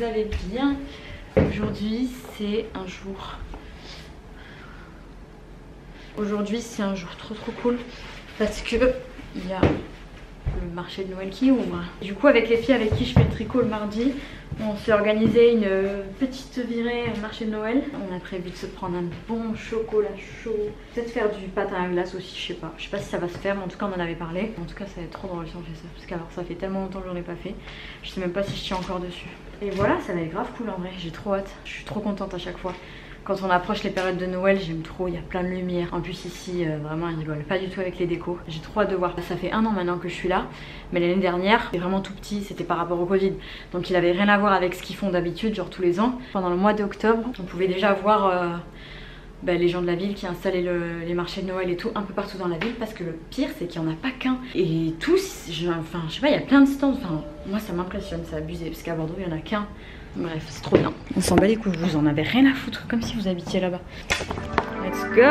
vous allez bien. Aujourd'hui c'est un jour... Aujourd'hui c'est un jour trop cool parce que il y a le marché de Noël qui ouvre. Du coup avec les filles avec qui je fais le tricot le mardi, on s'est organisé une petite virée au marché de Noël. On a prévu de se prendre un bon chocolat chaud, peut-être faire du patin à glace aussi, je sais pas si ça va se faire, mais en tout cas on en avait parlé. En tout cas ça va être trop drôle si on fait ça, parce qu'alors ça fait tellement longtemps que j'en ai pas fait, je sais même pas si je tiens encore dessus. Et voilà, ça va être grave cool en vrai, j'ai trop hâte, je suis trop contente à chaque fois. Quand on approche les périodes de Noël, j'aime trop, il y a plein de lumière. En plus ici, vraiment ils rigolent pas du tout avec les décos. J'ai trop hâte de voir. Ça fait 1 an maintenant que je suis là, mais l'année dernière, c'était vraiment tout petit, c'était par rapport au Covid. Donc il avait rien à voir avec ce qu'ils font d'habitude, genre tous les ans. Pendant le mois d'octobre, on pouvait déjà voir les gens de la ville qui installaient les marchés de Noël et tout un peu partout dans la ville, parce que le pire c'est qu'il n'y en a pas qu'un. Et tous, enfin je sais pas, il y a plein de stands, enfin moi ça m'impressionne, c'est abusé, parce qu'à Bordeaux il n'y en a qu'un. Bref, c'est trop bien. On s'en bat les couilles, vous en avez rien à foutre, comme si vous habitiez là-bas. Let's go!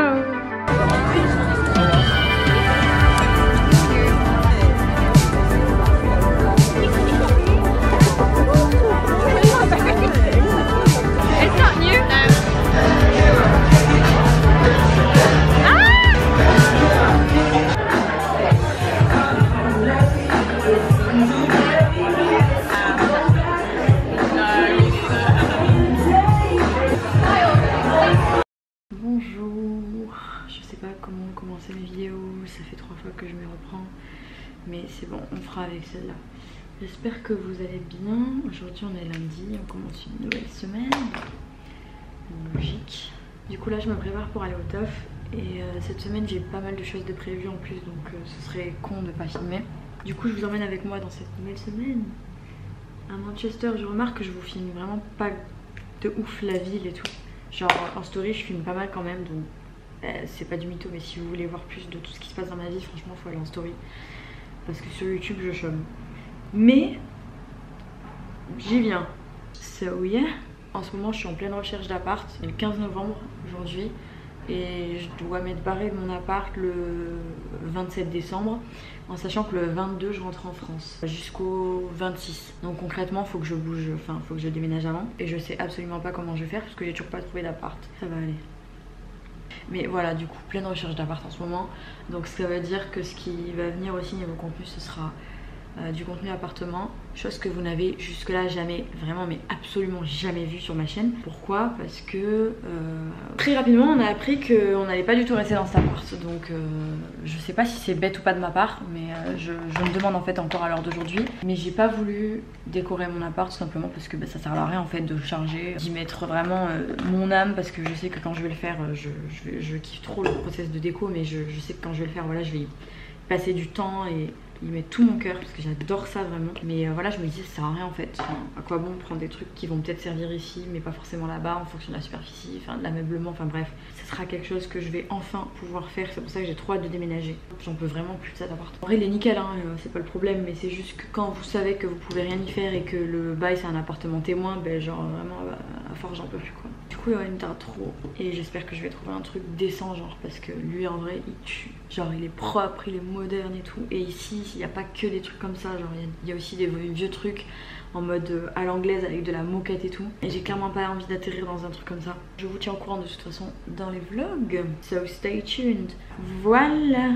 Commencer mes vidéos, ça fait 3 fois que je me reprends, mais c'est bon, on fera avec celle-là. J'espère que vous allez bien. Aujourd'hui on est lundi, on commence une nouvelle semaine, logique. Du coup là je me prépare pour aller au taf, et cette semaine j'ai pas mal de choses de prévues en plus, donc ce serait con de pas filmer. Du coup je vous emmène avec moi dans cette nouvelle semaine à Manchester. Je remarque que je vous filme vraiment pas de ouf la ville et tout, genre en story je filme pas mal quand même, donc c'est pas du mytho, mais si vous voulez voir plus de tout ce qui se passe dans ma vie, franchement faut aller en story, parce que sur YouTube je chôme. Mais j'y viens. So yeah. En ce moment je suis en pleine recherche d'appart. C'est le 15 novembre aujourd'hui, et je dois m'être barrée de mon appart le 27 décembre, en sachant que le 22 je rentre en France jusqu'au 26. Donc concrètement faut que je bouge, enfin faut que je déménage avant, et je sais absolument pas comment je vais faire parce que j'ai toujours pas trouvé d'appart. Ça va aller. Mais voilà, du coup pleine recherche d'appart en ce moment, donc ça veut dire que ce qui va venir aussi niveau contenu, ce sera du contenu appartement, chose que vous n'avez jusque là jamais, vraiment mais absolument jamais vu sur ma chaîne. Pourquoi? Parce que très rapidement on a appris qu'on n'allait pas du tout rester dans cet appart, donc je sais pas si c'est bête ou pas de ma part, mais je me demande en fait encore à l'heure d'aujourd'hui. Mais j'ai pas voulu décorer mon appart tout simplement parce que ça sert à rien en fait de charger, d'y mettre vraiment mon âme, parce que je sais que quand je vais le faire, je kiffe trop le process de déco, mais je sais que quand je vais le faire, voilà, je vais y passer du temps et y mettre tout mon cœur, parce que j'adore ça vraiment. Mais voilà, je me dis ça sert à rien en fait, enfin, à quoi bon prendre des trucs qui vont peut-être servir ici mais pas forcément là-bas en fonction de la superficie, enfin de l'ameublement, enfin bref, ce sera quelque chose que je vais enfin pouvoir faire. C'est pour ça que j'ai trop hâte de déménager, j'en peux vraiment plus de cet appart. En vrai il est nickel hein, c'est pas le problème, mais c'est juste que quand vous savez que vous pouvez rien y faire et que le bail c'est un appartement témoin, ben genre vraiment à force j'en peux plus quoi. Du coup il me tarde trop, et j'espère que je vais trouver un truc décent, genre, parce que lui en vrai il tue, genre il est propre, il est moderne et tout, et ici il n'y a pas que des trucs comme ça, genre il y a aussi des vieux trucs en mode à l'anglaise avec de la moquette et tout, et j'ai clairement pas envie d'atterrir dans un truc comme ça. Je vous tiens au courant de toute façon dans les vlogs, so stay tuned. Voilà,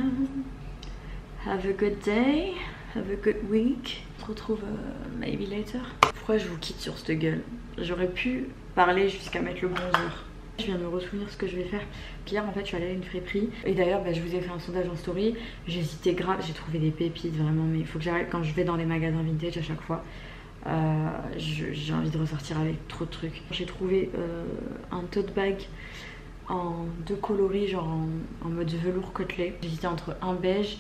have a good day, have a good week, on se retrouve maybe later. Pourquoi je vous quitte sur cette gueule? J'aurais pu parler jusqu'à mettre le bronzer. Je viens de me ressouvenir ce que je vais faire. Hier en fait je suis allée à une friperie, et d'ailleurs je vous ai fait un sondage en story. J'hésitais grave, j'ai trouvé des pépites vraiment, mais il faut que j'arrête. Quand je vais dans les magasins vintage à chaque fois, j'ai envie de ressortir avec trop de trucs. J'ai trouvé un tote bag en 2 coloris, genre en mode velours côtelé. J'hésitais entre un beige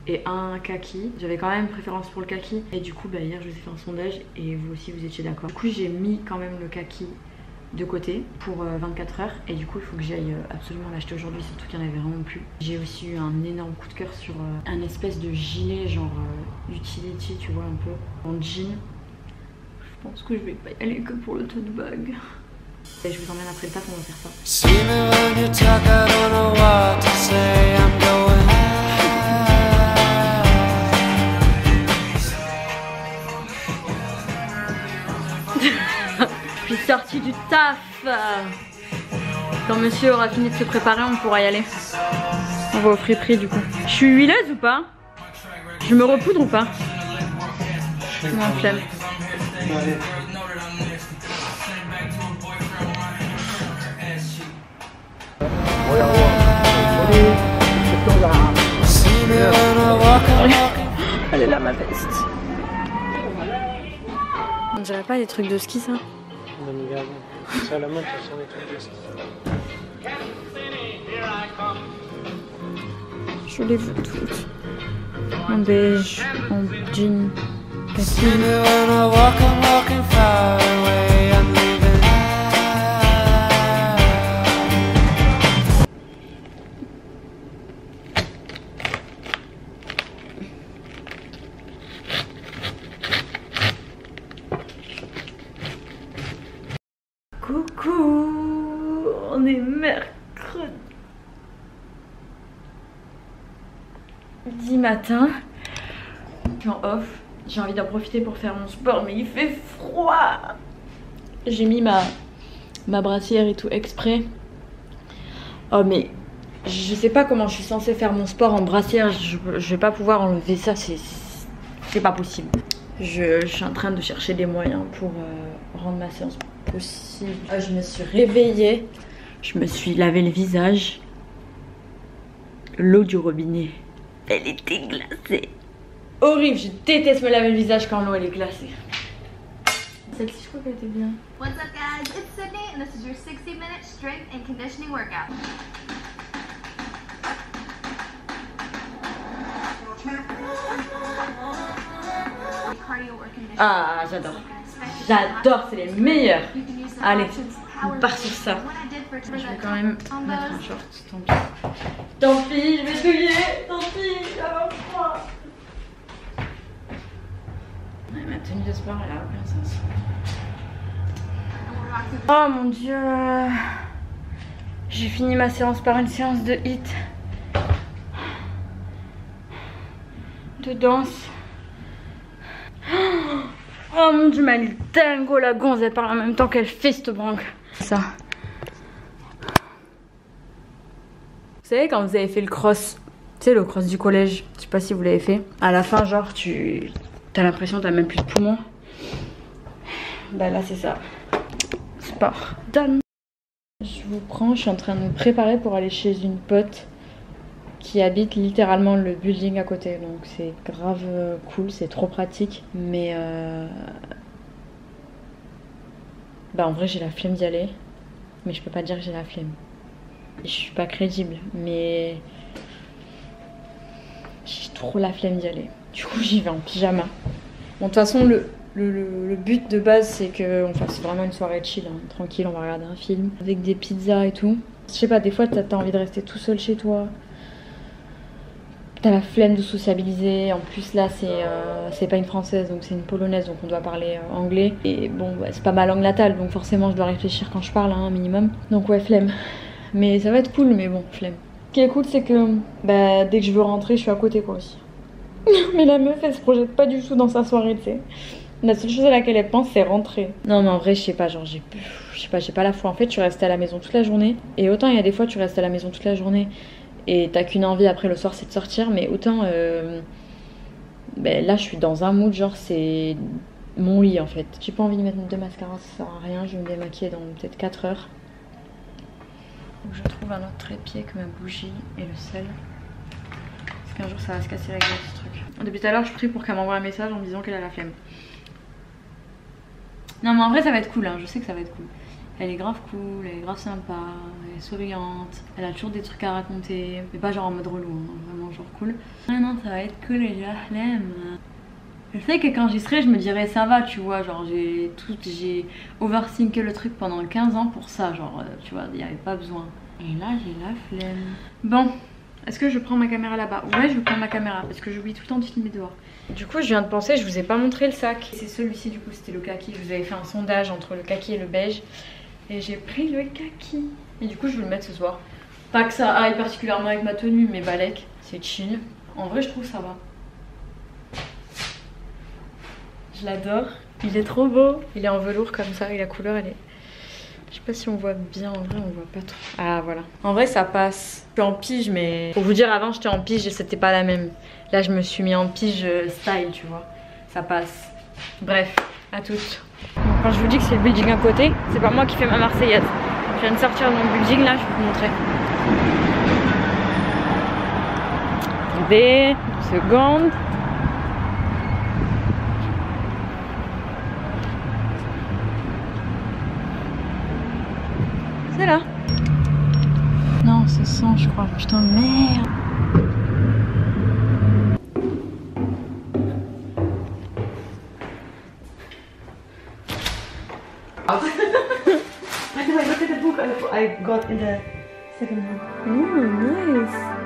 et un kaki. J'avais quand même une préférence pour le kaki, et du coup hier je vous ai fait un sondage et vous aussi vous étiez d'accord. Du coup j'ai mis quand même le kaki de côté pour 24 heures, et du coup il faut que j'aille absolument l'acheter aujourd'hui, surtout qu'il n'y en avait vraiment plus. J'ai aussi eu un énorme coup de cœur sur un espèce de gilet genre utility, tu vois, un peu en jean. Je pense que je vais pas y aller que pour le tote bag. Et je vous emmène après le taf, on va faire ça. du taf. Quand monsieur aura fini de se préparer, on pourra y aller. On va au friperie du coup. Je suis huileuse ou pas? Je me repoudre ou pas? Non, flemme. Elle est là ma veste. On dirait pas des trucs de ski ça? Non mais regarde, c'est à la main ça sent les trucs de ski. Je les veux toutes. En beige, en jean, kaki. Coucou, on est mercredi matin. Je suis en off. J'ai envie d'en profiter pour faire mon sport, mais il fait froid. J'ai mis ma brassière et tout exprès. Oh mais je sais pas comment je suis censée faire mon sport en brassière. Je vais pas pouvoir enlever ça, c'est pas possible. Je suis en train de chercher des moyens pour rendre ma séance possible. Je me suis réveillée, je me suis lavé le visage. L'eau du robinet, elle était glacée. Horrible, je déteste me laver le visage quand l'eau elle est glacée. Celle-ci, je crois qu'elle était bien. What's up guys, it's Sydney and this is your 60-minute strength and conditioning workout. Ah, j'adore. J'adore, c'est les meilleurs. Allez, on part sur ça. Je vais quand même mettre un short, tant pis. Tant pis, je vais souiller, tant pis, j'avais froid. Ouais, ma tenue de sport, elle a aucun sens. Oh mon dieu. J'ai fini ma séance par une séance de HIIT. De danse. Oh mon dieu, mais elle est dingo la gonze, elle parle en même temps qu'elle fait cette branque. Ça. Vous savez quand vous avez fait le cross, tu sais le cross du collège, je sais pas si vous l'avez fait. À la fin genre t'as l'impression que t'as même plus de poumons. Bah là c'est ça. Sport done. Je vous prends, je suis en train de me préparer pour aller chez une pote qui habite littéralement le building à côté, donc c'est grave cool, c'est trop pratique, mais bah en vrai j'ai la flemme d'y aller, mais je peux pas dire que j'ai la flemme. Je suis pas crédible, mais j'ai trop la flemme d'y aller. Du coup j'y vais en pyjama. Bon de toute façon le but de base c'est qu'on fasse vraiment une soirée chill, hein, tranquille, on va regarder un film avec des pizzas et tout. Je sais pas, des fois t'as envie de rester tout seul chez toi. T'as la flemme de sociabiliser, en plus là c'est pas une française donc c'est une polonaise donc on doit parler anglais. Et bon ouais, c'est pas ma langue natale donc forcément je dois réfléchir quand je parle hein, un minimum. Donc ouais flemme, mais ça va être cool mais bon flemme. Ce qui est cool c'est que bah, dès que je veux rentrer je suis à côté quoi aussi. Mais la meuf elle se projette pas du tout dans sa soirée tu sais. La seule chose à laquelle elle pense c'est rentrer. Non mais en vrai je sais pas, genre j'ai pas la foi. En fait tu restes à la maison toute la journée. Et autant il y a des fois tu restes à la maison toute la journée et t'as qu'une envie après le soir c'est de sortir, mais autant ben là je suis dans un mood genre c'est mon lit en fait. J'ai pas envie de mettre de mascara, ça sert à rien, je vais me démaquiller dans peut-être 4 heures. Donc je trouve un autre trépied que ma bougie et le sel. Parce qu'un jour ça va se casser la gueule ce truc. Depuis tout à l'heure je prie pour qu'elle m'envoie un message en me disant qu'elle a la flemme. Non mais en vrai ça va être cool hein, je sais que ça va être cool. Elle est grave cool, elle est grave sympa, elle est souriante, elle a toujours des trucs à raconter, mais pas genre en mode relou, hein, vraiment genre cool. Ah non, ça va être cool et j'ai la flemme. Je sais que quand j'y serai, je me dirais ça va, tu vois, genre j'ai overthinké le truc pendant 15 ans pour ça, genre tu vois, il n'y avait pas besoin. Et là j'ai la flemme. Bon, est-ce que je prends ma caméra là-bas? Ouais, je vais prendre ma caméra parce que j'oublie tout le temps de filmer dehors. Du coup je viens de penser, je vous ai pas montré le sac. C'est celui-ci du coup, c'était le kaki, je vous avais fait un sondage entre le kaki et le beige. Et j'ai pris le kaki. Et du coup je vais le mettre ce soir. Pas que ça aille particulièrement avec ma tenue, mais balèque, c'est chill. En vrai je trouve ça va. Je l'adore. Il est trop beau. Il est en velours comme ça et la couleur elle est Je sais pas si on voit bien, en vrai on voit pas trop. Ah voilà. En vrai ça passe. Je suis en pige mais... Pour vous dire avant j'étais en pige et c'était pas la même. Là je me suis mis en pige style tu vois. Ça passe. Bref, à toutes. Donc, quand je vous dis que c'est le building à côté, c'est pas moi qui fais ma Marseillaise. Je viens de sortir de mon building là, je vais vous montrer. Des secondes. C'est là. Non, c'est 100 je crois. Putain, merde. I look at the book I got in the second one. Oh, nice.